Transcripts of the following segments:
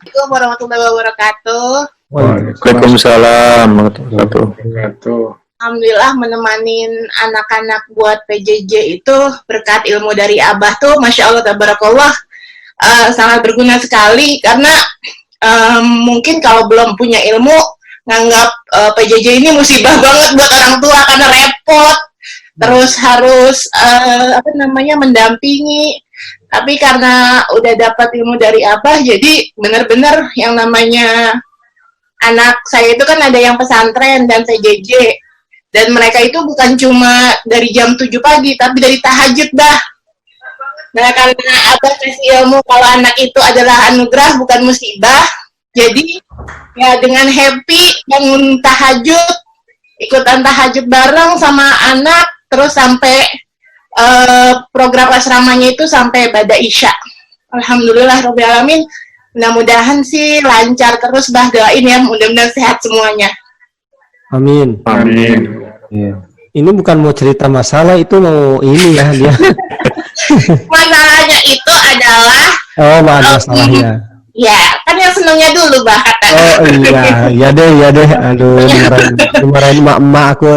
Assalamualaikum warahmatullahi wabarakatuh. Waalaikumsalam warahmatullahi wabarakatuh. Alhamdulillah menemanin anak-anak buat PJJ itu berkat ilmu dari Abah tuh, Masya Allah, tabarakallah, sangat berguna sekali karena mungkin kalau belum punya ilmu nganggap PJJ ini musibah banget buat orang tua karena repot, terus harus mendampingi. Tapi karena udah dapat ilmu dari Abah, jadi benar-benar yang namanya anak saya itu kan ada yang pesantren dan PJJ. Dan mereka itu bukan cuma dari jam 7 pagi, tapi dari tahajud, Bah. Nah, karena Abah kasih ilmu kalau anak itu adalah anugerah, bukan musibah. Jadi, ya dengan happy, bangun tahajud, ikutan tahajud bareng sama anak, terus sampai program asramanya itu sampai Bada Isya. Alhamdulillah Rabbil Alamin. Mudah-mudahan sih lancar terus, Bah, doain ya, mudah-mudahan sehat semuanya. Amin. Amin. Ya. Ini bukan mau cerita masalah, itu mau ini ya dia. Masalahnya itu adalah masalahnya. Ya, kan yang senangnya dulu, Bah, kata. Oh iya deh. Aduh, dimarahin emak-emak aku.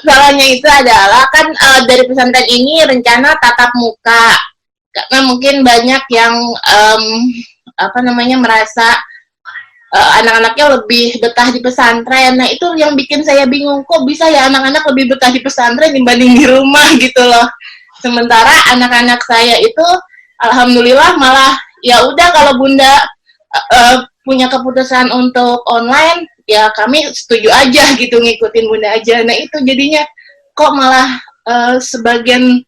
Masalahnya itu adalah kan dari pesantren ini rencana tatap muka. Karena mungkin banyak yang merasa anak-anaknya lebih betah di pesantren. Nah, itu yang bikin saya bingung, kok bisa ya anak-anak lebih betah di pesantren dibanding di rumah gitu loh. Sementara anak-anak saya itu alhamdulillah malah ya udah, kalau Bunda punya keputusan untuk online, ya kami setuju aja gitu, ngikutin Bunda aja. Nah, itu jadinya kok malah sebagian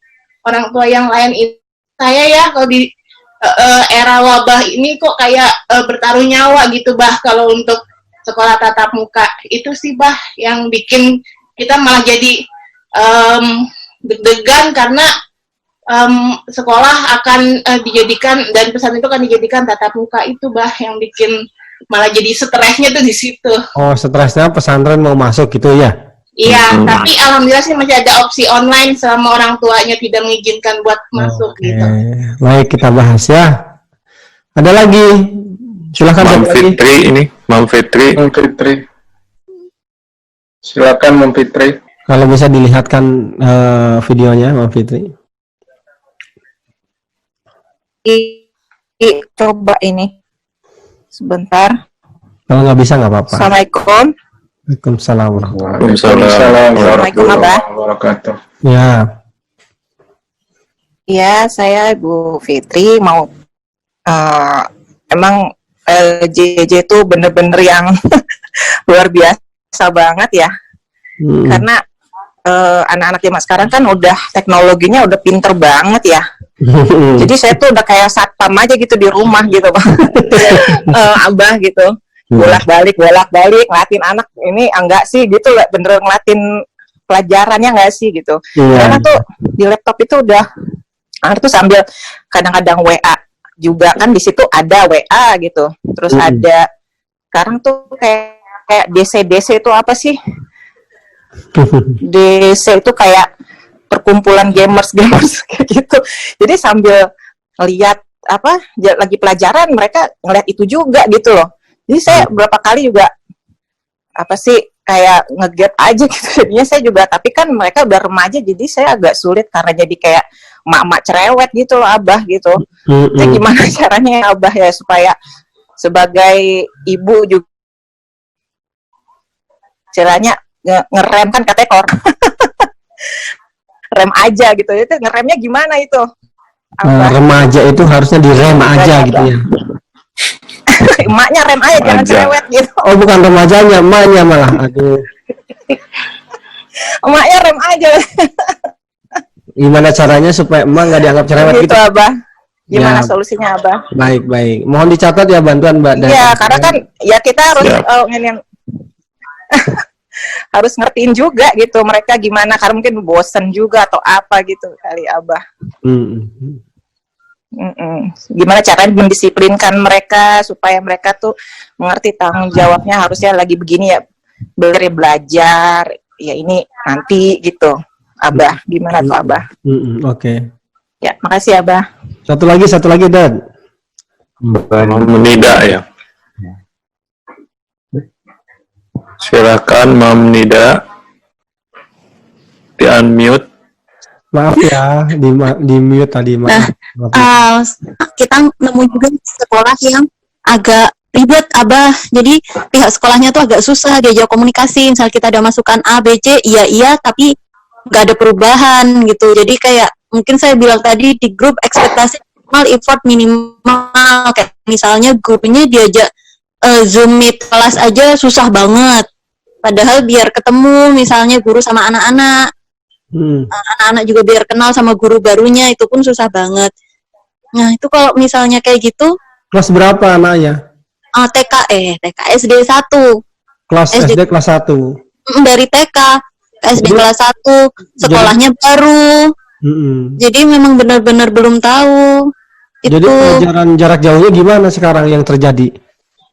orang tua yang lain itu, saya ya kalau di era wabah ini kok kayak bertaruh nyawa gitu, Bah, kalau untuk sekolah tatap muka. Itu sih, Bah, yang bikin kita malah jadi deg-degan karena sekolah akan dijadikan, dan pesan itu kan dijadikan tatap muka. Itu, Bah, yang bikin malah jadi stresnya tuh di situ. Oh, stresnya pesantren mau masuk gitu ya? Iya, tapi alhamdulillah sih masih ada opsi online selama orang tuanya tidak mengizinkan buat masuk gitu. Baik, kita bahas ya. Ada lagi? Silakan Mam Fitri ini, Mam Fitri. Silakan Mam Fitri. Kalau bisa dilihatkan videonya, Mam Fitri. Coba ini sebentar. Kalau nggak bisa nggak apa-apa. Assalamualaikum. Waalaikumsalam. Assalamualaikum, Abah. Ya. Ya, saya Ibu Fitri mau emang JJ itu bener-bener yang luar biasa banget ya. Karena anak-anak zaman sekarang kan udah teknologinya udah pinter banget ya. Jadi saya tuh udah kayak satpam aja gitu di rumah gitu, Bang. Abah gitu. bolak-balik ngelatin anak ini enggak sih gitu, bener ngelatin pelajarannya enggak sih gitu. Karena tuh di laptop itu udah tuh sambil kadang-kadang WA juga kan, di situ ada WA gitu. Terus ada sekarang tuh kayak DC itu apa sih? DC itu kayak perkumpulan gamers kayak gitu. Jadi sambil lihat apa lagi pelajaran, mereka ngeliat itu juga gitu loh. Jadi saya berapa kali juga apa sih kayak ngegap aja gitu. Jadinya saya juga, tapi kan mereka udah remaja, jadi saya agak sulit karena jadi kayak mak-mak cerewet gitu loh, Abah gitu. Jadi gimana caranya ya, Abah ya, supaya sebagai ibu juga caranya ngerem, kan katanya kor rem aja gitu. Itu ngeremnya gimana itu? Remaja itu harusnya direm aja gitu ya. Emaknya rem aja, jangan cerewet gitu. Oh, bukan remajanya, emaknya malah. Aduh. Emaknya rem aja. Gimana caranya supaya emak nggak dianggap cerewet gitu? Abah. Gimana solusinya, Abah? Baik. Mohon dicatat ya bantuan Mbak. Iya, karena kan ya kita harus harus ngertiin juga gitu mereka gimana, karena mungkin bosen juga atau apa gitu kali, Abah. Gimana caranya mendisiplinkan mereka supaya mereka tuh mengerti tanggung jawabnya, harusnya lagi begini ya, belajar ya ini nanti gitu, Abah. Gimana tuh, Abah? Oke. Ya, makasih, Abah. Satu lagi Dad. Mam Nida ya. Silakan Mam Nida. Di unmute. Maaf ya, di mute tadi. Maaf. Kita nemu juga sekolah yang agak ribet, Abah. Jadi pihak sekolahnya tuh agak susah diajak komunikasi. Misal kita ada masukan A, B, C, iya, tapi nggak ada perubahan gitu. Jadi kayak mungkin saya bilang tadi di grup ekspektasi minimal, effort minimal. Kayak misalnya gurunya diajak Zoom meet kelas aja susah banget. Padahal biar ketemu misalnya guru sama anak-anak. Anak-anak juga biar kenal sama guru barunya itu pun susah banget. Nah itu kalau misalnya kayak gitu. Kelas berapa anaknya? TK SD 1. Kelas SD kelas 1. Dari TK ke SD kelas 1, sekolahnya baru. Jadi memang benar-benar belum tahu. Jadi pelajaran jarak jauhnya gimana sekarang yang terjadi?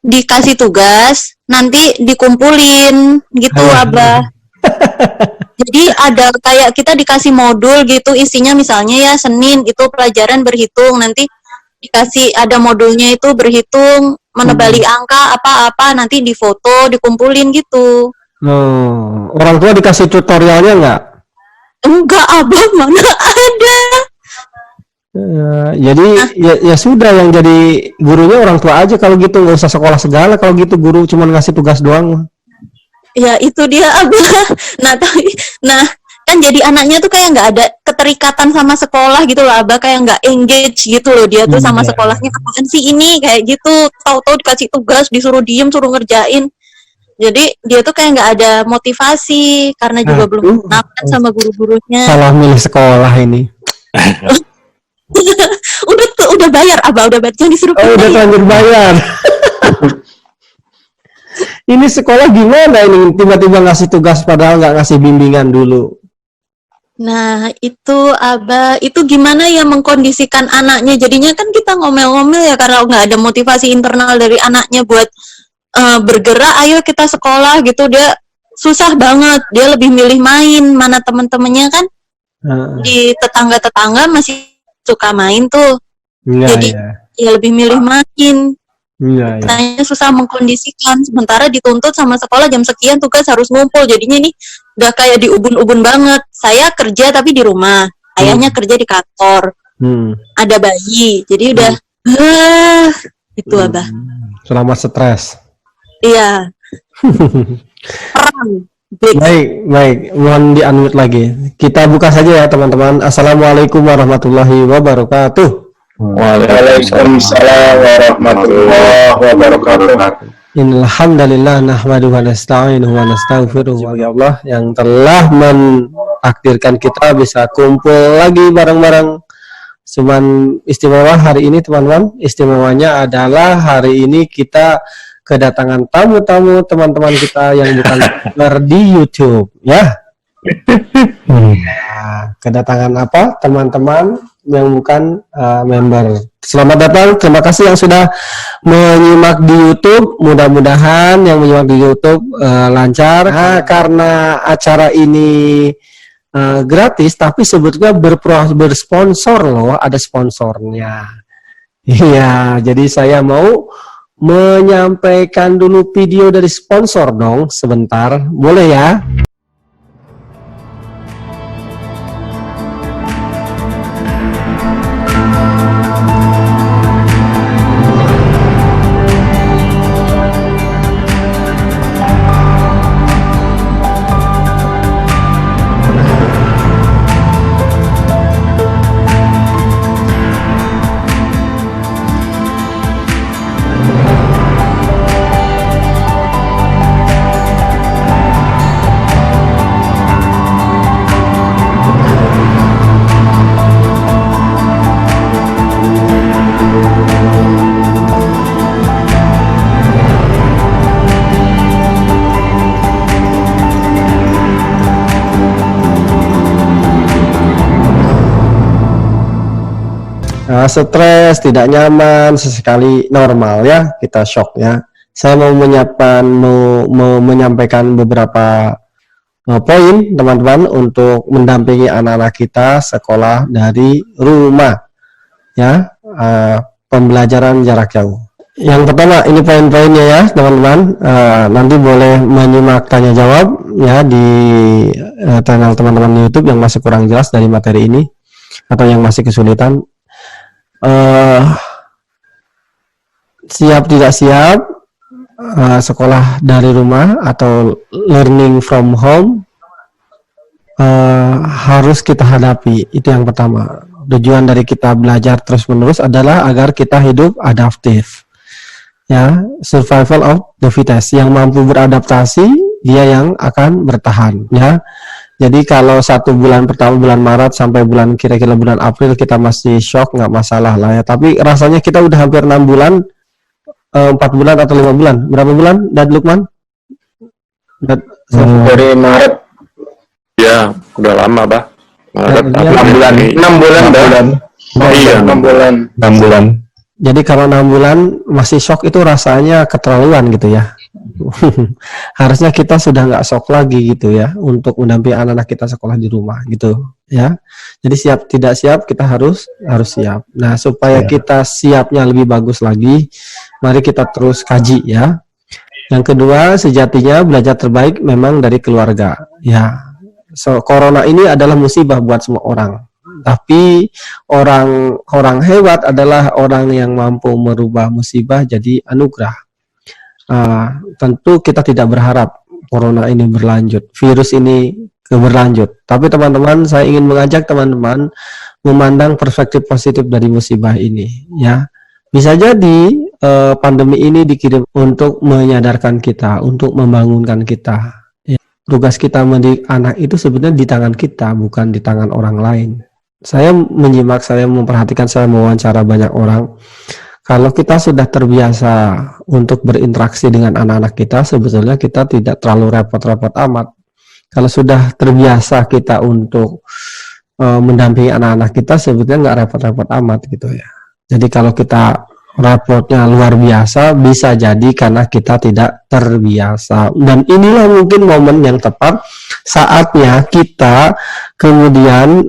Dikasih tugas, nanti dikumpulin gitu, Abah. Jadi ada kayak kita dikasih modul gitu, isinya misalnya ya Senin itu pelajaran berhitung, nanti dikasih ada modulnya itu berhitung, menebali angka apa-apa, nanti difoto, dikumpulin gitu. Orang tua dikasih tutorialnya nggak? Enggak, Abah, mana ada. Jadi ya sudah, yang jadi gurunya orang tua aja kalau gitu, nggak usah sekolah segala kalau gitu, guru cuma ngasih tugas doang. Ya itu dia, Abah. Nah kan jadi anaknya tuh kayak nggak ada keterikatan sama sekolah gitu loh, Abah, kayak nggak engage gitu loh dia tuh sama sekolahnya. Apaan sih ini kayak gitu, tahu-tahu dikasih tugas disuruh diem, suruh ngerjain. Jadi dia tuh kayak nggak ada motivasi karena juga belum kenal sama guru-gurunya. Salah milih sekolah ini. udah bayar, Abah, udah bayar, jangan disuruh udah terlanjur bayar. Ini sekolah gimana ini, tiba-tiba ngasih tugas padahal nggak ngasih bimbingan dulu. Nah itu, Abah, itu gimana ya mengkondisikan anaknya. Jadinya kan kita ngomel-ngomel ya karena nggak ada motivasi internal dari anaknya buat bergerak, ayo kita sekolah gitu. Dia susah banget, dia lebih milih main. Mana temen-temennya kan di tetangga-tetangga masih suka main tuh. Jadi ya lebih milih main. Katanya susah mengkondisikan, sementara dituntut sama sekolah jam sekian tugas harus ngumpul. Jadinya ini udah kayak di ubun-ubun banget. Saya kerja tapi di rumah, ayahnya kerja di kantor, ada bayi, jadi udah itu, Abah. Selamat stres. Iya. Baik, mohon di-unmute lagi. Kita buka saja ya teman-teman. Assalamualaikum warahmatullahi wabarakatuh. Waalaikumsalam warahmatullahi wabarakatuh. Innalhamdalillah nahmaduhu wa nasta'inuhu wa nastaghfiruh. Ya Allah yang telah menakdirkan kita bisa kumpul lagi bareng-bareng. Cuman istimewa hari ini teman-teman. Istimewanya adalah hari ini kita kedatangan tamu-tamu teman-teman kita yang bukan di YouTube ya. Kedatangan apa? Teman-teman yang bukan member. Selamat datang, terima kasih yang sudah menyimak di YouTube. Mudah-mudahan yang menyimak di YouTube lancar. Karena acara ini gratis, tapi sebetulnya bersponsor loh, ada sponsornya. Iya, jadi saya mau menyampaikan dulu video dari sponsor dong, sebentar, boleh ya? Stres, tidak nyaman, sesekali normal ya, kita shock ya. Saya mau menyampaikan beberapa poin teman-teman untuk mendampingi anak-anak kita sekolah dari rumah ya. pembelajaran jarak jauh. Yang pertama, ini poin-poinnya ya teman-teman. Nanti boleh menyimak tanya jawab ya di channel teman-teman YouTube yang masih kurang jelas dari materi ini atau yang masih kesulitan. Siap tidak siap sekolah dari rumah atau learning from home harus kita hadapi. Itu yang pertama. Tujuan dari kita belajar terus-menerus adalah agar kita hidup adaptif. Ya, survival of the fittest. Yang mampu beradaptasi, dia yang akan bertahan. Ya, jadi kalau 1 bulan pertama, bulan Maret sampai bulan kira-kira bulan April kita masih shock, nggak masalah lah ya. Tapi rasanya kita udah hampir 6 bulan, 4 bulan atau 5 bulan. Berapa bulan, Dad Lukman? Dari Maret. Ya, udah lama, Bah. Maret, Ya, 6 bulan. 6 bulan, dah. Iya, 6 bulan. 6 bulan. Jadi kalau 6 bulan masih shock itu rasanya keterlaluan gitu ya. Harusnya kita sudah nggak shock lagi gitu ya untuk mendampingi anak-anak kita sekolah di rumah gitu ya. Jadi siap tidak siap kita harus siap. Nah, supaya kita siapnya lebih bagus lagi, mari kita terus kaji ya. Yang kedua, sejatinya belajar terbaik memang dari keluarga ya. So, corona ini adalah musibah buat semua orang. Tapi orang hebat adalah orang yang mampu merubah musibah jadi anugerah. Tentu kita tidak berharap corona ini berlanjut, virus ini berlanjut. Tapi teman-teman, saya ingin mengajak teman-teman memandang perspektif positif dari musibah ini. Ya, bisa jadi pandemi ini dikirim untuk menyadarkan kita, untuk membangunkan kita. Ya, tugas kita mendidik anak itu sebenarnya di tangan kita, bukan di tangan orang lain. Saya menyimak, saya memperhatikan, saya mewawancara banyak orang. Kalau kita sudah terbiasa untuk berinteraksi dengan anak-anak kita, sebetulnya kita tidak terlalu repot-repot amat. Kalau sudah terbiasa kita untuk mendampingi anak-anak kita, sebetulnya nggak repot-repot amat gitu ya. Jadi kalau kita repotnya luar biasa, bisa jadi karena kita tidak terbiasa. Dan inilah mungkin momen yang tepat saatnya kita kemudian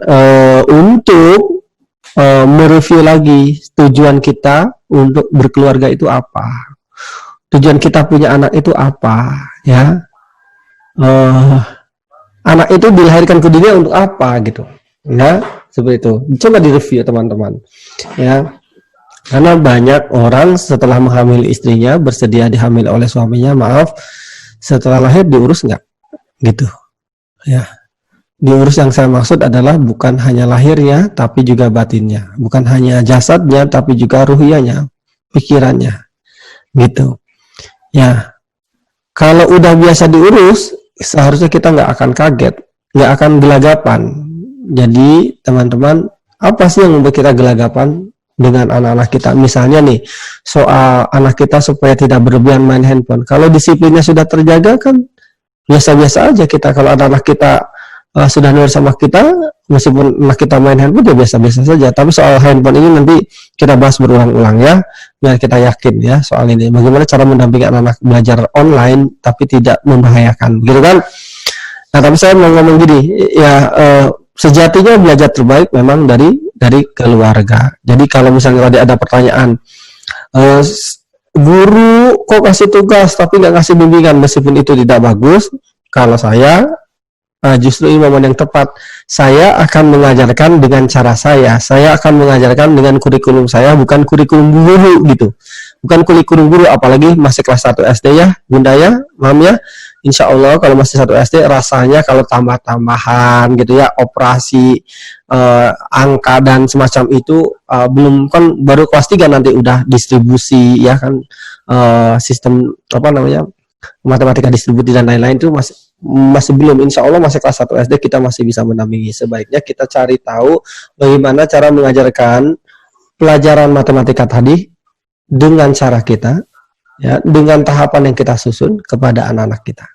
untuk mereview lagi tujuan kita untuk berkeluarga itu apa, tujuan kita punya anak itu apa ya. Anak itu dilahirkan ke dunia untuk apa gitu ya, seperti itu. Coba direview teman-teman ya. Karena banyak orang setelah menghamili istrinya, bersedia dihamil oleh suaminya, maaf, setelah lahir diurus nggak? Gitu. Ya. Diurus yang saya maksud adalah bukan hanya lahirnya, tapi juga batinnya. Bukan hanya jasadnya, tapi juga ruhiyahnya, pikirannya. Gitu. Ya. Kalau udah biasa diurus, seharusnya kita nggak akan kaget, nggak akan gelagapan. Jadi, teman-teman, apa sih yang membuat kita gelagapan dengan anak-anak kita? Misalnya nih, soal anak kita supaya tidak berlebihan main handphone. Kalau disiplinnya sudah terjaga kan biasa-biasa aja kita. Kalau anak-anak kita sudah nurut sama kita, meskipun anak kita main handphone ya biasa-biasa saja. Tapi soal handphone ini nanti kita bahas berulang-ulang ya, biar kita yakin ya soal ini. Bagaimana cara mendampingi anak-anak belajar online tapi tidak membahayakan, gitu kan? Nah, tapi saya mau ngomong gini, ya sejatinya belajar terbaik memang dari keluarga. Jadi kalau misalnya tadi ada pertanyaan, guru kok kasih tugas tapi nggak kasih bimbingan, meskipun itu tidak bagus, kalau saya justru ini momen yang tepat. Saya akan mengajarkan dengan cara saya akan mengajarkan dengan kurikulum saya, bukan kurikulum guru gitu, bukan kurikulum guru, apalagi masih kelas 1 SD ya Bunda ya, Mam ya. Insya Allah kalau masih 1 SD rasanya kalau tambah-tambahan gitu ya, operasi angka dan semacam itu belum, kan baru kelas 3 nanti udah distribusi ya kan, sistem apa namanya, matematika distribusi dan lain-lain itu masih belum. Insya Allah masih kelas 1 SD kita masih bisa mendampingi. Sebaiknya kita cari tahu bagaimana cara mengajarkan pelajaran matematika tadi dengan cara kita ya, dengan tahapan yang kita susun kepada anak-anak kita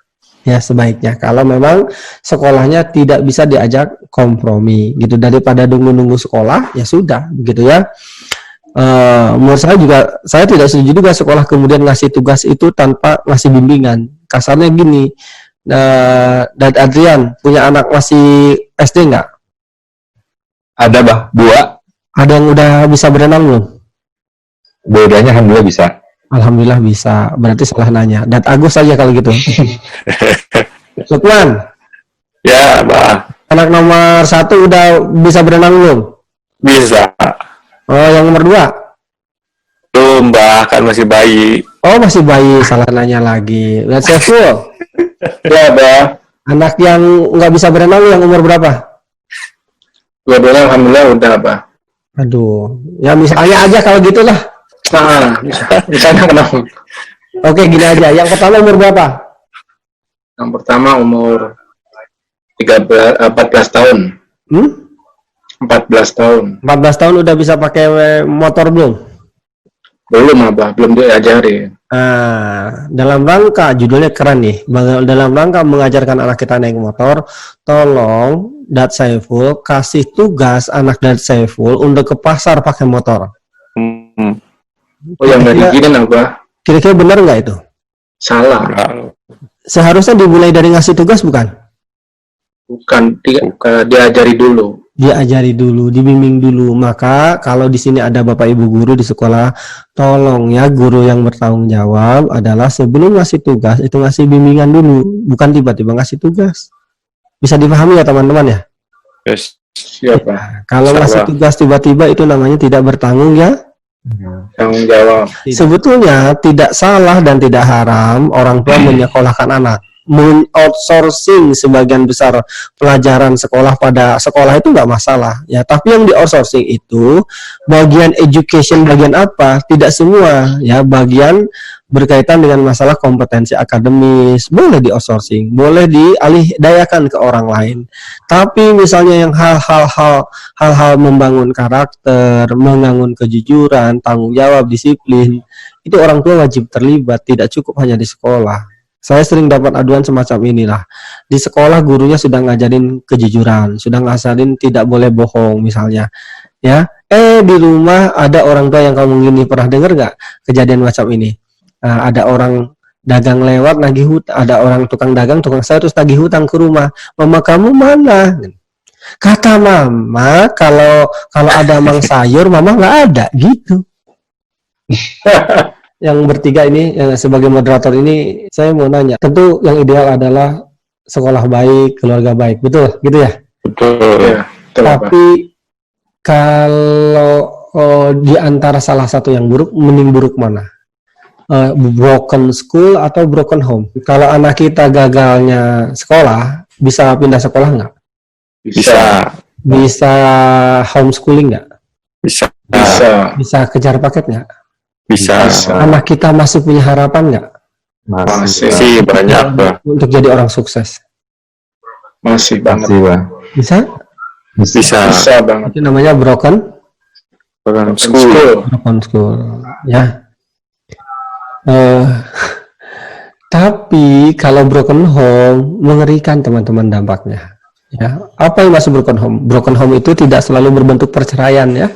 ya. Sebaiknya kalau memang sekolahnya tidak bisa diajak kompromi gitu, daripada nunggu sekolah ya sudah begitu ya. Menurut saya juga, saya tidak setuju juga sekolah kemudian ngasih tugas itu tanpa ngasih bimbingan. Kasarnya gini, dan Adrian punya anak masih SD nggak? Ada, Bah, 2. Ada yang udah bisa berenang belum? Dua-duanya alhamdulillah bisa. Alhamdulillah bisa. Berarti salah nanya. Dan Agus saja kalau gitu. Lukman, Ya, Bah. anak nomor 1 udah bisa berenang belum? Bisa. Oh, yang nomor 2? Belum, Bah, kan masih bayi. Oh, masih bayi. Salah nanya lagi. Let's say full. Ya, Bah. Anak yang nggak bisa berenang yang umur berapa? Dua-duanya alhamdulillah udah, Bah. Aduh, ya misalnya aja kalau gitulah. Nah, misalnya kenapa? Oke, gini aja. Yang pertama umur berapa? Yang pertama umur 14 tahun. 14 tahun. 14 tahun udah bisa pakai motor belum? Belum, Abah. Belum diajari. Nah, dalam rangka, judulnya keren nih, dalam rangka mengajarkan anak kita naik motor, tolong Dat Saiful kasih tugas anak Dat Saiful untuk ke pasar pakai motor. Oh, yang dari gini, Abah. Kira-kira benar nggak itu? Salah. Seharusnya dimulai dari ngasih tugas bukan? Bukan, diajari dulu. Diajari dulu, dibimbing dulu. Maka kalau di sini ada Bapak Ibu guru di sekolah, tolong ya guru yang bertanggung jawab adalah sebelum ngasih tugas itu ngasih bimbingan dulu, bukan tiba-tiba ngasih tugas. Bisa dipahami ya teman-teman ya? Yes. Siapa? Kalau ngasih tugas tiba-tiba itu namanya tidak bertanggung ya. Tanggung jawab. Sebetulnya tidak salah dan tidak haram orang tua menyekolahkan anak. Men-outsourcing sebagian besar pelajaran sekolah pada sekolah itu nggak masalah ya, tapi yang di outsourcing itu bagian education, bagian apa, tidak semua ya, bagian berkaitan dengan masalah kompetensi akademis boleh di outsourcing, boleh dialih dayakan ke orang lain. Tapi misalnya yang hal-hal membangun karakter, membangun kejujuran, tanggung jawab, disiplin, itu orang tua wajib terlibat, tidak cukup hanya di sekolah. Saya sering dapat aduan semacam inilah. Di sekolah gurunya sudah ngajarin kejujuran, sudah ngajarin tidak boleh bohong misalnya. Ya, di rumah ada orang tua yang kamu gini, pernah dengar nggak kejadian macam ini? Ada orang dagang lewat nagih hutang, ada orang tukang dagang, tukang sayur terus nagih hutang ke rumah. Mama kamu mana? Kata mama kalau ada mang sayur, mama nggak ada gitu. Yang bertiga ini sebagai moderator ini saya mau nanya, tentu yang ideal adalah sekolah baik, keluarga baik, betul gitu ya? Betul. Ya, betul. Tapi kalau di antara salah satu yang buruk, mending buruk mana? Broken school atau broken home? Kalau anak kita gagalnya sekolah, bisa pindah sekolah nggak? Bisa. Bisa homeschooling nggak? Bisa. Bisa kejar paket nggak? Bisa. Anak kita masih punya harapan nggak? Masih banyak, Bah. Untuk jadi orang sukses? Masih banget. Bisa? Bisa banget. Itu namanya broken School. Ya. Tapi kalau broken home mengerikan teman-teman dampaknya. Ya, apa yang masuk broken home? Broken home itu tidak selalu berbentuk perceraian ya.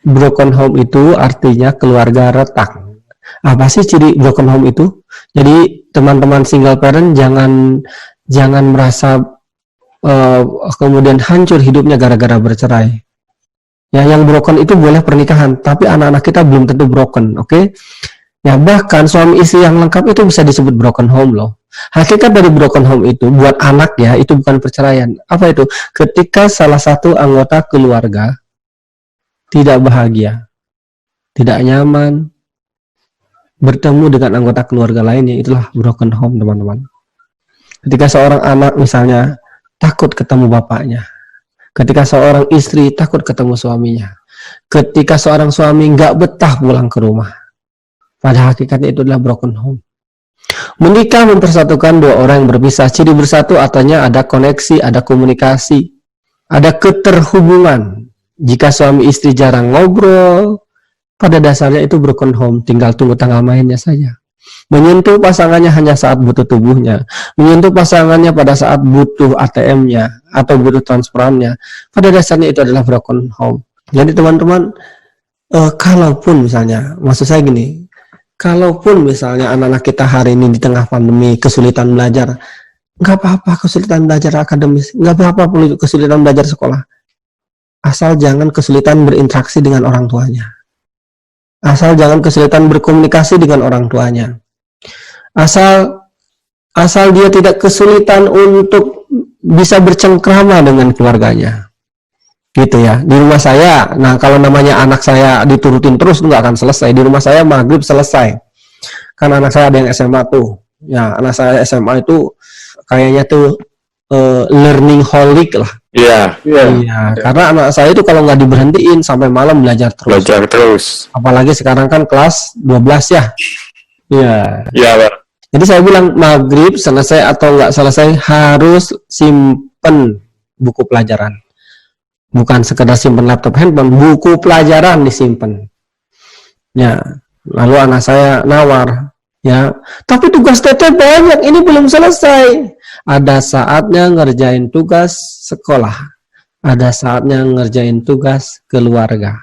Broken home itu artinya keluarga retak. Apa sih ciri broken home itu? Jadi teman-teman single parent jangan merasa kemudian hancur hidupnya gara-gara bercerai. Ya, yang broken itu boleh pernikahan, tapi anak-anak kita belum tentu broken, oke? Ya, bahkan suami istri yang lengkap itu bisa disebut broken home loh. Hakikat dari broken home itu buat anak ya, itu bukan perceraian. Apa itu? Ketika salah satu anggota keluarga tidak bahagia, tidak nyaman, bertemu dengan anggota keluarga lainnya, itulah broken home teman-teman. Ketika seorang anak misalnya takut ketemu bapaknya, ketika seorang istri takut ketemu suaminya, ketika seorang suami nggak betah pulang ke rumah, pada hakikatnya itu adalah broken home. Menikah mempersatukan dua orang yang berpisah. Ciri bersatu artinya ada koneksi, ada komunikasi, ada keterhubungan. Jika suami istri jarang ngobrol, pada dasarnya itu broken home, tinggal tunggu tanggal mainnya saja. Menyentuh pasangannya hanya saat butuh tubuhnya, menyentuh pasangannya pada saat butuh ATM-nya atau butuh transferannya, pada dasarnya itu adalah broken home. Jadi teman-teman, kalaupun misalnya, maksud saya gini, kalaupun misalnya anak-anak kita hari ini di tengah pandemi kesulitan belajar, nggak apa-apa kesulitan belajar akademis, nggak apa-apa kesulitan belajar sekolah. Asal jangan kesulitan berinteraksi dengan orang tuanya. Asal jangan kesulitan berkomunikasi dengan orang tuanya. Asal dia tidak kesulitan untuk bisa bercengkrama dengan keluarganya. Gitu ya. Di rumah saya, nah kalau namanya anak saya diturutin terus nggak akan selesai. Di rumah saya maghrib selesai. Kan anak saya ada yang SMA tuh. Ya, anak saya SMA itu kayaknya tuh learning holic lah. Iya. Iya, karena anak saya itu kalau nggak diberhentiin sampai malam belajar terus. Belajar terus. Apalagi sekarang kan kelas 12 ya. Iya. Iya, Pak. Jadi saya bilang maghrib selesai atau nggak selesai harus simpen buku pelajaran. Bukan sekedar simpen laptop handphone, buku pelajaran disimpan. Ya, lalu anak saya nawar, ya, tapi tugas TT banyak, ini belum selesai. Ada saatnya ngerjain tugas sekolah, ada saatnya ngerjain tugas keluarga.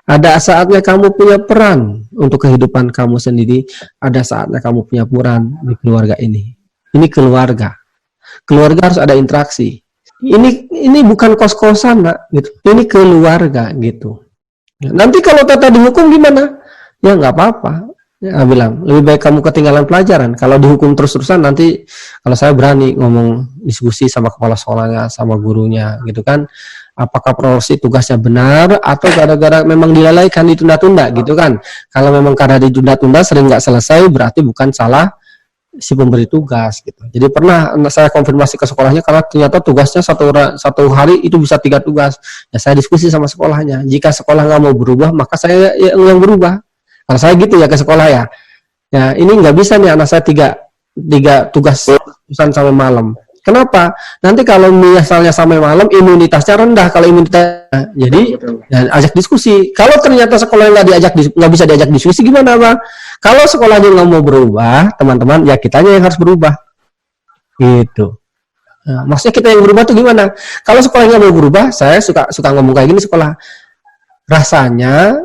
Ada saatnya kamu punya peran untuk kehidupan kamu sendiri, ada saatnya kamu punya peran di keluarga ini. Ini keluarga. Keluarga harus ada interaksi. Ini bukan kos-kosan, Nak, gitu. Ini keluarga gitu. Nanti kalau Tata dihukum gimana? Ya nggak apa-apa. Ya, bilang lebih baik kamu ketinggalan pelajaran. Kalau dihukum terus-terusan nanti kalau saya berani ngomong diskusi sama kepala sekolahnya, sama gurunya, gitu kan. Apakah proses tugasnya benar atau gara-gara memang dilalaikan, ditunda-tunda, gitu kan? Kalau memang karena ditunda-tunda sering nggak selesai, berarti bukan salah si pemberi tugas gitu. Jadi pernah saya konfirmasi ke sekolahnya karena ternyata tugasnya satu hari itu bisa 3 tugas. Ya saya diskusi sama sekolahnya. Jika sekolah nggak mau berubah, maka saya yang berubah. Kalau saya gitu ya ke sekolah ya. Ya ini nggak bisa nih anak saya tiga tugas terusan sampai malam. Kenapa? Nanti kalau misalnya sampai malam imunitasnya rendah. Kalau imunitas, jadi ya, ajak diskusi. Kalau ternyata sekolah nggak bisa diajak diskusi gimana, Pak? Kalau sekolahnya nggak mau berubah, teman-teman, ya kitanya yang harus berubah. Gitu. Nah, maksudnya kita yang berubah tuh gimana? Kalau sekolahnya nggak mau berubah, saya suka ngomong kayak gini sekolah. Rasanya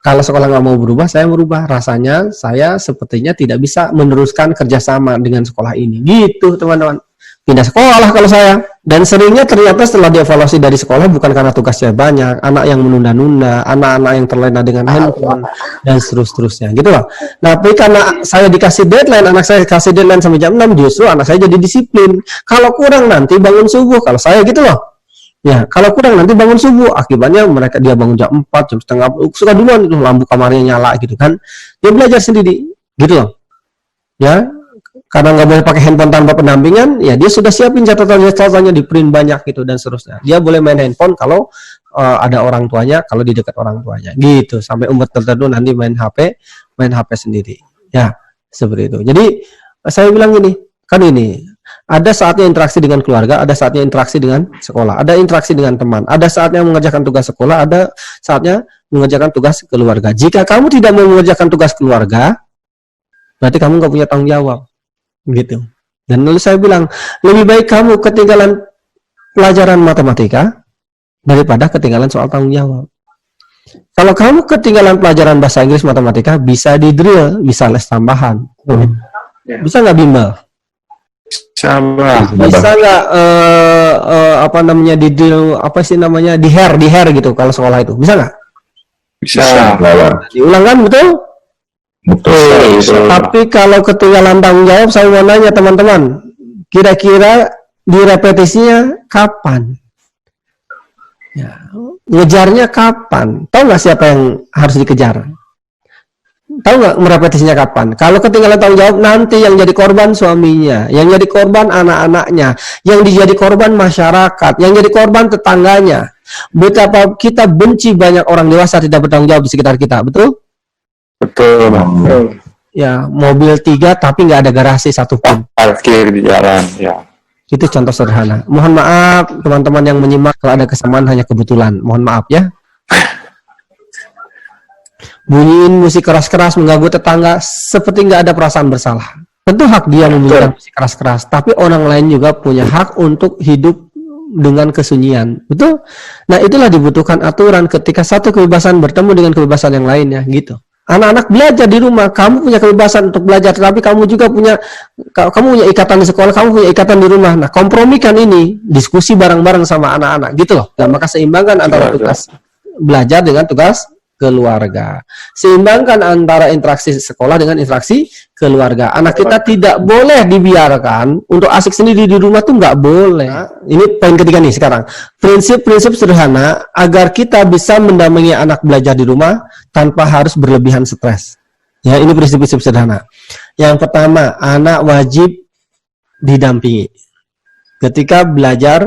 kalau sekolah nggak mau berubah, saya merubah. Rasanya saya sepertinya tidak bisa meneruskan kerjasama dengan sekolah ini. Gitu, teman-teman. Pindah sekolah kalau saya. Dan seringnya ternyata setelah dievaluasi dari sekolah bukan karena tugasnya banyak, anak yang menunda-nunda, anak-anak yang terlena dengan handphone dan seterusnya gitu loh. Nah, tapi karena saya dikasih deadline, anak saya kasih deadline sampai jam 6, justru anak saya jadi disiplin. Kalau kurang nanti bangun subuh, kalau saya gitu loh. Ya, kalau kurang nanti bangun subuh, akibatnya dia bangun jam 4, jam setengah, suka duluan itu lampu kamarnya nyala gitu kan. Dia belajar sendiri, gitu loh. Ya, karena nggak boleh pakai handphone tanpa pendampingan, ya dia sudah siapin catatannya di print banyak gitu dan seterusnya. Dia boleh main handphone kalau ada orang tuanya, kalau di dekat orang tuanya, gitu. Sampai umur tertentu nanti main HP sendiri. Ya, seperti itu. Jadi saya bilang gini, kan ini ada saatnya interaksi dengan keluarga, ada saatnya interaksi dengan sekolah, ada interaksi dengan teman, ada saatnya mengerjakan tugas sekolah, ada saatnya mengerjakan tugas keluarga. Jika kamu tidak mau mengerjakan tugas keluarga, berarti kamu nggak punya tanggung jawab. Gitu. Dan lalu saya bilang, lebih baik kamu ketinggalan pelajaran matematika daripada ketinggalan soal tanggung jawab. Kalau kamu ketinggalan pelajaran bahasa Inggris matematika, bisa di drill, bisa les tambahan. Bisa nggak bimbel? Bisa nggak apa namanya di drill, apa sih namanya di hair gitu kalau sekolah itu, bisa nggak? Bisa. Diulang kan, betul? Betul. Tapi kalau ketinggalan tanggung jawab, saya mau nanya teman-teman, kira-kira direpetisinya kapan? Ya, ngejarnya kapan? Tahu nggak siapa yang harus dikejar? Tahu nggak merepetisinya kapan? Kalau ketinggalan tanggung jawab, nanti yang jadi korban suaminya, yang jadi korban anak-anaknya, yang jadi korban masyarakat, yang jadi korban tetangganya. Betapa kita benci banyak orang dewasa tidak bertanggung jawab di sekitar kita, betul? Betul, Bang. Ya, mobil 3 tapi nggak ada garasi satupun. Parkir di jalan, ya. Itu contoh sederhana. Mohon maaf teman-teman yang menyimak kalau ada kesamaan hanya kebetulan. Mohon maaf ya. Bunyiin musik keras-keras mengganggu tetangga seperti nggak ada perasaan bersalah. Tentu hak dia membunyikan musik keras-keras, tapi orang lain juga punya hak untuk hidup dengan kesunyian. Betul? Nah, itulah dibutuhkan aturan ketika satu kebebasan bertemu dengan kebebasan yang lainnya, gitu. Anak-anak belajar di rumah, kamu punya kebebasan untuk belajar, tapi kamu juga punya ikatan di sekolah, kamu punya ikatan di rumah. Nah, kompromikan ini, diskusi bareng-bareng sama anak-anak, gitu loh. Nah, maka seimbangkan antara tugas belajar dengan tugas keluarga. Seimbangkan antara interaksi sekolah dengan interaksi keluarga. Anak kita tidak boleh dibiarkan untuk asik sendiri di rumah tuh nggak boleh. Ini poin ketiga nih sekarang. Prinsip-prinsip sederhana agar kita bisa mendampingi anak belajar di rumah tanpa harus berlebihan stres. Ya, ini prinsip-prinsip sederhana. Yang pertama, anak wajib didampingi. Ketika belajar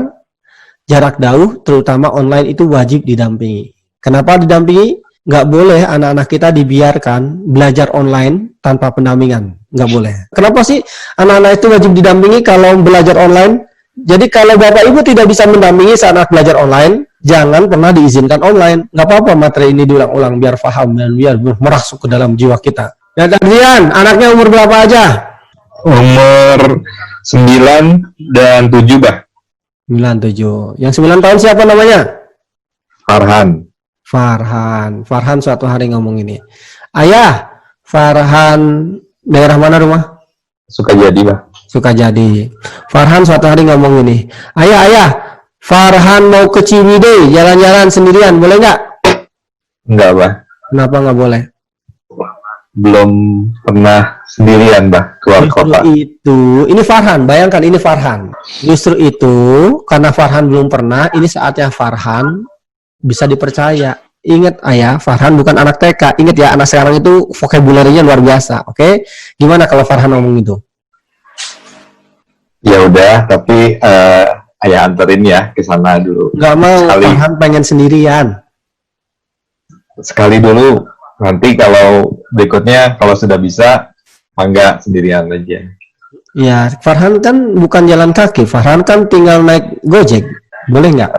jarak jauh, terutama online, itu wajib didampingi. Kenapa didampingi? Nggak boleh anak-anak kita dibiarkan belajar online tanpa pendampingan. Nggak boleh. Kenapa sih anak-anak itu wajib didampingi kalau belajar online? Jadi kalau Bapak Ibu tidak bisa mendampingi saat anak belajar online, jangan pernah diizinkan online. Nggak apa-apa materi ini diulang-ulang biar paham dan biar merasuk ke dalam jiwa kita. Dan Adrian, anaknya umur berapa aja? Umur 9 dan 7, Bah. 9, 7. Yang 9 tahun siapa namanya? Farhan. Farhan suatu hari ngomong ini. Ayah, Farhan daerah mana rumah? Sukajadi, Bah. Sukajadi. Farhan suatu hari ngomong ini. Ayah, Farhan mau ke Ciwidey jalan-jalan sendirian, boleh nggak? Enggak, Bah. Kenapa nggak boleh? Belum pernah sendirian, Bah, keluar kota. Ini Farhan, bayangkan ini Farhan. Justru itu, karena Farhan belum pernah, ini saatnya Farhan bisa dipercaya. Ingat ayah, Farhan bukan anak TK. Ingat ya, anak sekarang itu vocabulary-nya luar biasa. Oke? Gimana kalau Farhan ngomong itu? Ya udah, tapi ayah anterin ya ke sana dulu. Nggak mau, Sekali. Farhan pengen sendirian. Sekali dulu. Nanti kalau berikutnya, kalau sudah bisa, mangga sendirian aja. Ya, Farhan kan bukan jalan kaki. Farhan kan tinggal naik Gojek. Boleh nggak?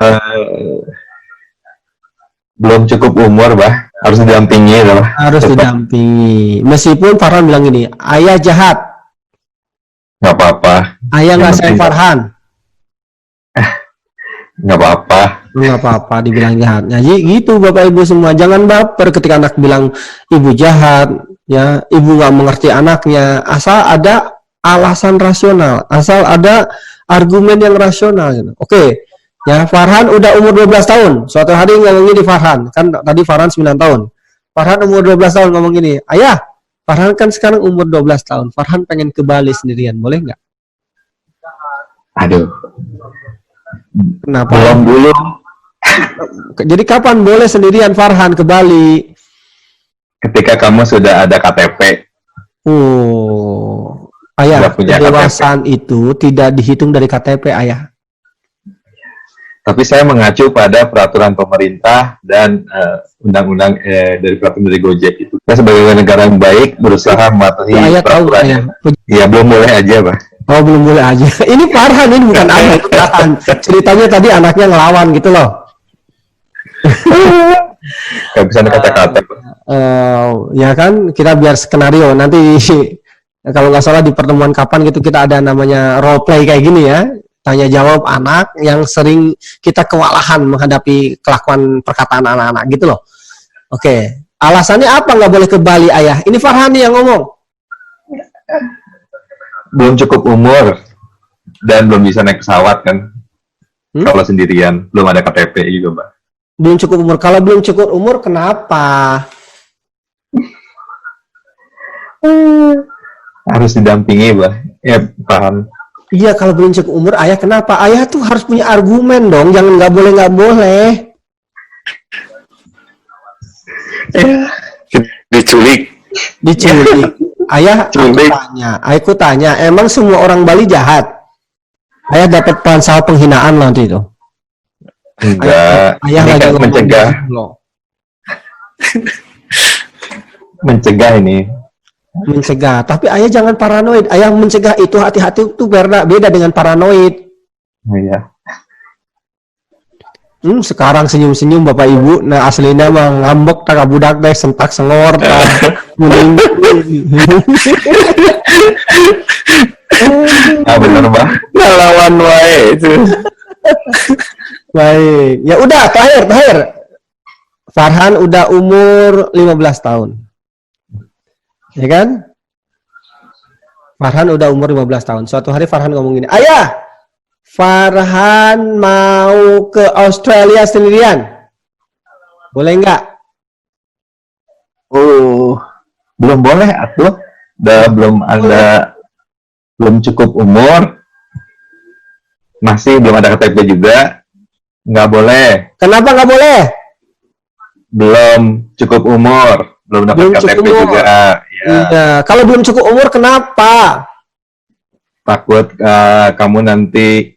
Belum cukup umur, Bah. Harus didampingi, Bah. Harus didampingi. Meskipun Farhan bilang gini, ayah jahat. Nggak apa-apa. Ayah nggak Yang sayang penting- Farhan. Nggak apa-apa. Nggak apa-apa dibilang jahat. Jadi gitu Bapak Ibu semua. Jangan baper ketika anak bilang ibu jahat. Ya, ibu nggak mengerti anaknya. Asal ada alasan rasional. Asal ada argumen yang rasional. Gitu. Oke. Ya, Farhan udah umur 12 tahun. Suatu hari ngomong gini Farhan. Kan tadi Farhan 9 tahun. Farhan umur 12 tahun ngomong gini. Ayah, Farhan kan sekarang umur 12 tahun. Farhan pengen ke Bali sendirian. Boleh nggak? Aduh, Kenapa? belum dulu. Jadi kapan boleh sendirian Farhan ke Bali? Ketika kamu sudah ada KTP, Oh, ayah, Sudah punya kedewasaan itu tidak dihitung dari KTP, ayah. tapi saya mengacu pada peraturan pemerintah dan undang-undang dari peraturan dari Gojek itu. Saya sebagai negara yang baik berusaha mematuhi Ayah tahu, ayah. peraturannya. Ya belum boleh aja, Pak. Oh, belum boleh aja. Ini Farhan, ini bukan ayah, itu Farhan. Ceritanya tadi anaknya ngelawan gitu loh. Gak bisa kata-kata. Ya kan, kita biar skenario. Nanti kalau nggak salah di pertemuan kapan gitu kita ada namanya role play kayak gini ya. Tanya jawab anak yang sering kita kewalahan menghadapi kelakuan perkataan anak-anak gitu loh. Oke, alasannya apa nggak boleh ke Bali ayah? Ini Farhan nih yang ngomong. Belum cukup umur dan belum bisa naik pesawat kan. Kalau sendirian, belum ada KTP juga, Pak. Belum cukup umur. Kalau belum cukup umur kenapa? Harus didampingi, Pak. Ya, paham. Iya, kalau belum cukup umur ayah kenapa? Ayah tuh harus punya argumen dong. Jangan nggak boleh. Diculik. Ayah, aku tanya, emang semua orang Bali jahat? Ayah dapat pasal penghinaan loh nanti itu. Enggak. Ayah Ini lagi kan ngomong mencegah. gitu loh. Mencegah ini. Mencegah, tapi ayah jangan paranoid. Ayah mencegah itu hati-hati itu beda dengan paranoid. Oh, iya. Sekarang senyum-senyum Bapak Ibu, nah aslinya mah ngambek tak budak teh sentak sengor tak muning. Ah bener, Pak. Ngelawan wae itu. Baik, ya udah terakhir. Farhan udah umur 15 tahun. Ya kan? Farhan udah umur 15 tahun. Suatu hari Farhan ngomong gini, "Ayah, Farhan mau ke Australia sendirian. Boleh nggak?" Oh, Belum boleh atuh. Belum cukup umur, masih belum ada KTP juga, nggak boleh. kenapa nggak boleh? Belum cukup umur, belum dapat Belum cukup KTP umur. juga. Ya, Iya, kalau belum cukup umur kenapa? takut kamu nanti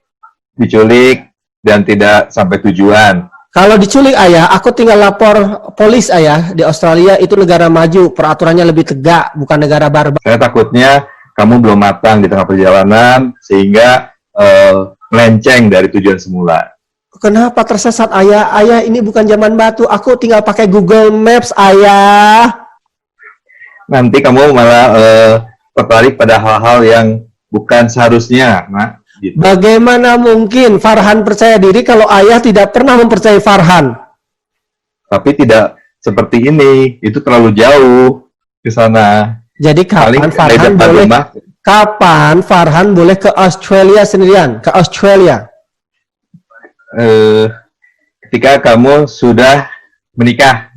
diculik dan tidak sampai tujuan. Kalau diculik ayah, aku tinggal lapor polis ayah. Di Australia itu negara maju, peraturannya lebih tegak, bukan negara barbar. Saya takutnya kamu belum matang di tengah perjalanan sehingga melenceng dari tujuan semula. Kenapa tersesat ayah? Ayah ini bukan zaman batu, aku tinggal pakai Google Maps ayah. Nanti kamu malah tertarik pada hal-hal yang bukan seharusnya, nak. Gitu. Bagaimana mungkin Farhan percaya diri kalau ayah tidak pernah mempercayai Farhan? Tapi tidak seperti ini, itu terlalu jauh ke sana. Jadi Paling kapan Farhan boleh ke Australia sendirian? Ke Australia? Ketika kamu sudah menikah.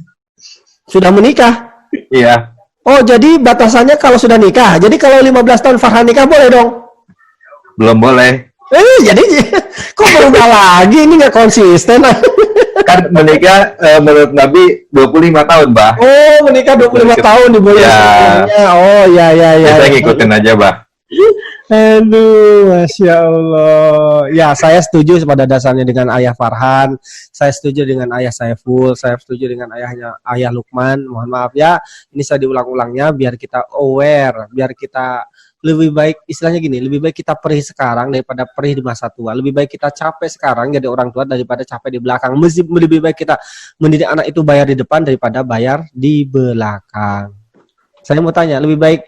Sudah menikah? Iya. Oh, jadi batasannya kalau sudah nikah. Jadi kalau 15 tahun Farhan nikah boleh dong? Belum boleh. Jadi kok berubah lagi? Ini nggak konsisten. Kan menikah menurut Nabi 25 tahun, Bah. Oh, menikah 25 tahun diboleh. Ya. Oh, ya. Saya ngikutin aja, Bah. Aduh, Masya Allah. Ya, saya setuju pada dasarnya dengan ayah Farhan. Saya setuju dengan ayah Saiful. Saya setuju dengan ayah Lukman. Mohon maaf ya, ini saya diulang-ulangnya biar kita aware, biar kita lebih baik, istilahnya gini, lebih baik kita perih sekarang daripada perih di masa tua. Lebih baik kita capek sekarang jadi orang tua daripada capek di belakang. Lebih baik kita mendidik anak itu bayar di depan daripada bayar di belakang. Saya mau tanya, lebih baik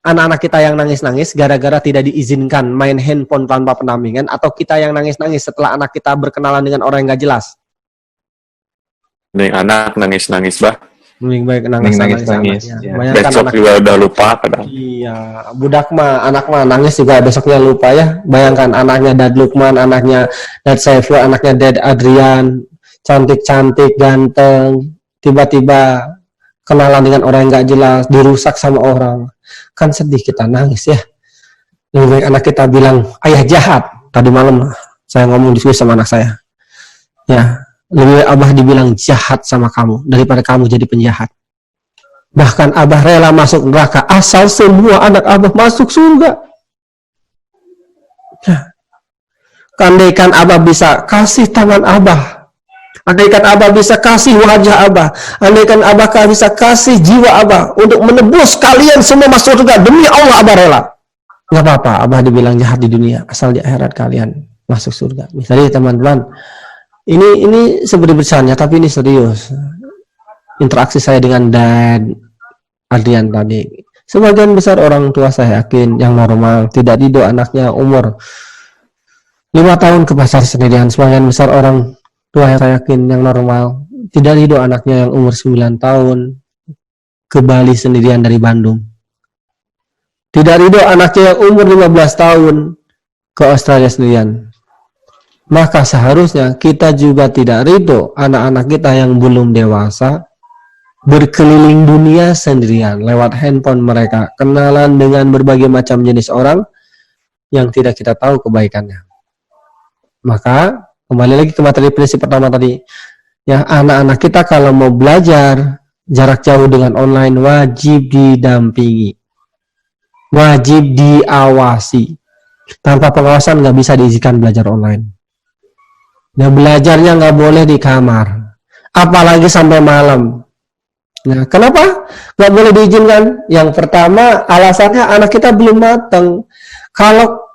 anak-anak kita yang nangis-nangis gara-gara tidak diizinkan main handphone tanpa pendampingan, atau kita yang nangis-nangis setelah anak kita berkenalan dengan orang yang gak jelas? Nih anak nangis-nangis, Bah. Lebih baik Nangis-nangis. Ya. Besok juga udah lupa kadang. Iya, budak mah, anak mah nangis juga besoknya lupa ya. Bayangkan anaknya Dad Lukman, anaknya Dad Saiful, anaknya Dad Adrian, cantik-cantik, ganteng, tiba-tiba kenalan dengan orang yang gak jelas, dirusak sama orang. Kan sedih, kita nangis ya. Lebih baik anak kita bilang, ayah jahat. Tadi malam saya ngomong diskusi sama anak saya. Ya, lebih baik Abah dibilang jahat sama kamu daripada kamu jadi penjahat. Bahkan Abah rela masuk neraka asal semua anak Abah masuk surga. Ya. Andaikan Abah bisa kasih tangan Abah, andaikan Abah bisa kasih wajah Abah, andaikan Abah bisa kasih jiwa Abah untuk menebus kalian semua masuk surga, demi Allah Abah rela. Gak apa-apa Abah dibilang jahat di dunia, asal di akhirat kalian masuk surga. Misalnya teman-teman, ini seperti bercanda tapi ini serius. Interaksi saya dengan Dad Adrian tadi, sebagian besar orang tua saya yakin yang normal tidak ridho anaknya umur 5 tahun ke pasar sendirian. Sebagian besar orang tua saya yakin yang normal tidak ridho anaknya yang umur 9 tahun ke Bali sendirian dari Bandung. Tidak ridho anaknya yang umur 15 tahun ke Australia sendirian. Maka seharusnya kita juga tidak ridho anak-anak kita yang belum dewasa berkeliling dunia sendirian lewat handphone mereka, kenalan dengan berbagai macam jenis orang yang tidak kita tahu kebaikannya. Maka kembali lagi ke materi prinsip pertama tadi, ya, anak-anak kita kalau mau belajar jarak jauh dengan online wajib didampingi, wajib diawasi. Tanpa pengawasan nggak bisa diizinkan belajar online. Nah, belajarnya nggak boleh di kamar, apalagi sampai malam. Nah, kenapa nggak boleh diizinkan? Yang pertama, alasannya anak kita belum matang. Kalau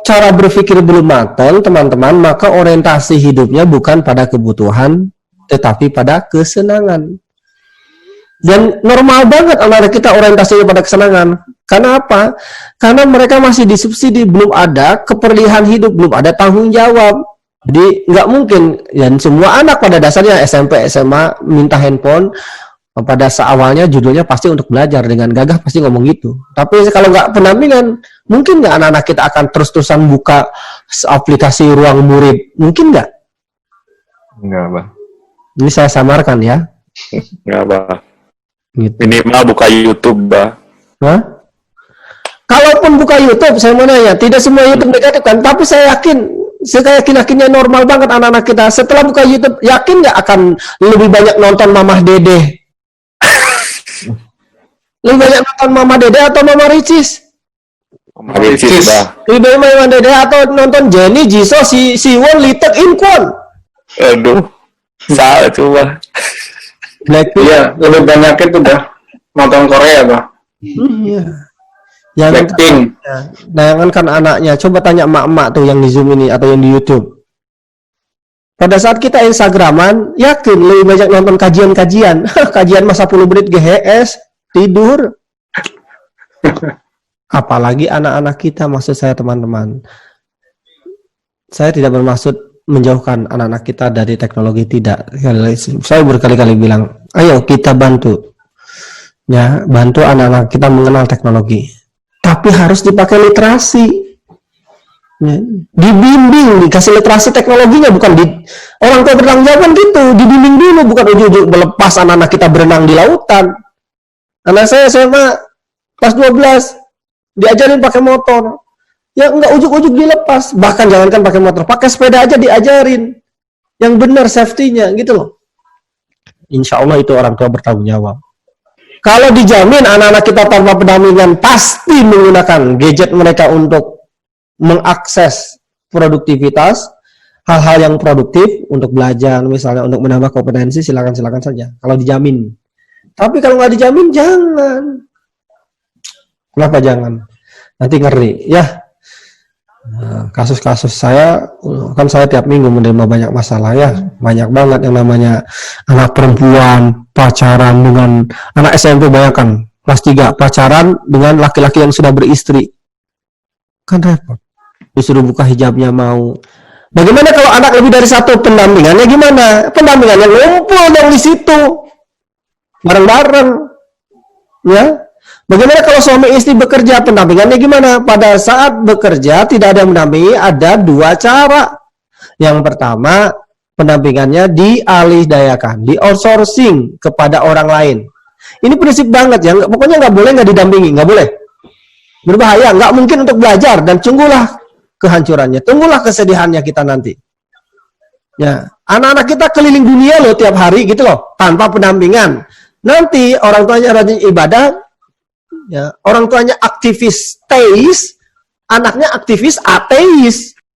cara berpikir belum matang, teman-teman, maka orientasi hidupnya bukan pada kebutuhan, tetapi pada kesenangan. Dan normal banget anak kita orientasinya pada kesenangan. Karena apa? Karena mereka masih disubsidi, belum ada keperlihan hidup, belum ada tanggung jawab. Jadi nggak mungkin, dan semua anak pada dasarnya SMP, SMA minta handphone, pada awalnya judulnya pasti untuk belajar, dengan gagah pasti ngomong gitu. Tapi kalau nggak pendampingan, mungkin nggak anak-anak kita akan terus-terusan buka aplikasi ruang murid? Mungkin nggak? Enggak, Bang. Ini saya samarkan ya. Enggak, Bah. Gitu. Minimal buka YouTube, bah. Hah? Kalaupun buka YouTube, saya mau nanya, tidak semua YouTube negatif kan? Tapi saya yakinnya normal banget anak-anak kita. Setelah buka YouTube, yakin nggak akan lebih banyak nonton Mamah Dede? Lebih banyak nonton Mama Dede atau Mama Ricis? Mama Ricis, bah. Lebih banyak Mama Dede atau nonton Jenny, Jisoo, Siwon, Litek, Inkwon? Aduh, salah tuh, bah. Blackpink. Iya, lebih banyak itu dah nonton Korea, Pak. Iya. Jangan Blackpink. Jangankan anaknya, coba tanya emak-emak tuh yang di Zoom ini atau yang di YouTube. Pada saat kita Instagraman, yakin lebih banyak nonton kajian-kajian. Kajian masa 10 menit GHS, tidur. Apalagi anak-anak kita, maksud saya teman-teman. Saya tidak bermaksud menjauhkan anak-anak kita dari teknologi, tidak. Saya berkali-kali bilang, ayo kita bantu. Ya, bantu anak-anak kita mengenal teknologi. Tapi harus dipakai literasi. Ya, dibimbing, dikasih literasi teknologinya, bukan di orang tua bertanggung jawab gitu, dibimbing dulu, bukan ujung-ujung melepas anak-anak kita berenang di lautan. Anak saya SMA kelas 12 diajarin pakai motor. Ya enggak ujuk-ujuk dilepas, bahkan jangankan pakai motor, pakai sepeda aja diajarin. Yang benar safety-nya gitu loh. Insya Allah itu orang tua bertanggung jawab. Kalau dijamin anak-anak kita tanpa pendampingan pasti menggunakan gadget mereka untuk mengakses produktivitas, hal-hal yang produktif untuk belajar, misalnya untuk menambah kompetensi, silakan saja. Kalau dijamin. Tapi kalau nggak dijamin, jangan. Kenapa jangan? Nanti ngeri, ya. Nah, kasus-kasus saya, kan saya tiap minggu menerima banyak masalah ya, banyak banget yang namanya anak perempuan pacaran dengan anak SMP, bayangkan kelas 3 pacaran dengan laki-laki yang sudah beristri, kan repot. Disuruh buka hijabnya mau. Bagaimana kalau anak lebih dari satu, pendampingannya gimana? Pendampingannya ngumpul dong di situ, bareng-bareng, ya. Bagaimana kalau suami istri bekerja, pendampingannya gimana? Pada saat bekerja tidak ada yang mendampingi, ada dua cara. Yang pertama, pendampingannya dialihdayakan, di outsourcing kepada orang lain. Ini prinsip banget ya, pokoknya nggak boleh nggak didampingi, nggak boleh. Berbahaya, nggak mungkin untuk belajar, dan tunggulah kehancurannya, tunggulah kesedihannya kita nanti. Ya, anak-anak kita keliling dunia loh tiap hari gitu loh, tanpa pendampingan. Nanti orang tuanya rajin ibadah, ya, orang tuanya aktivis teis, anaknya aktivis ateis.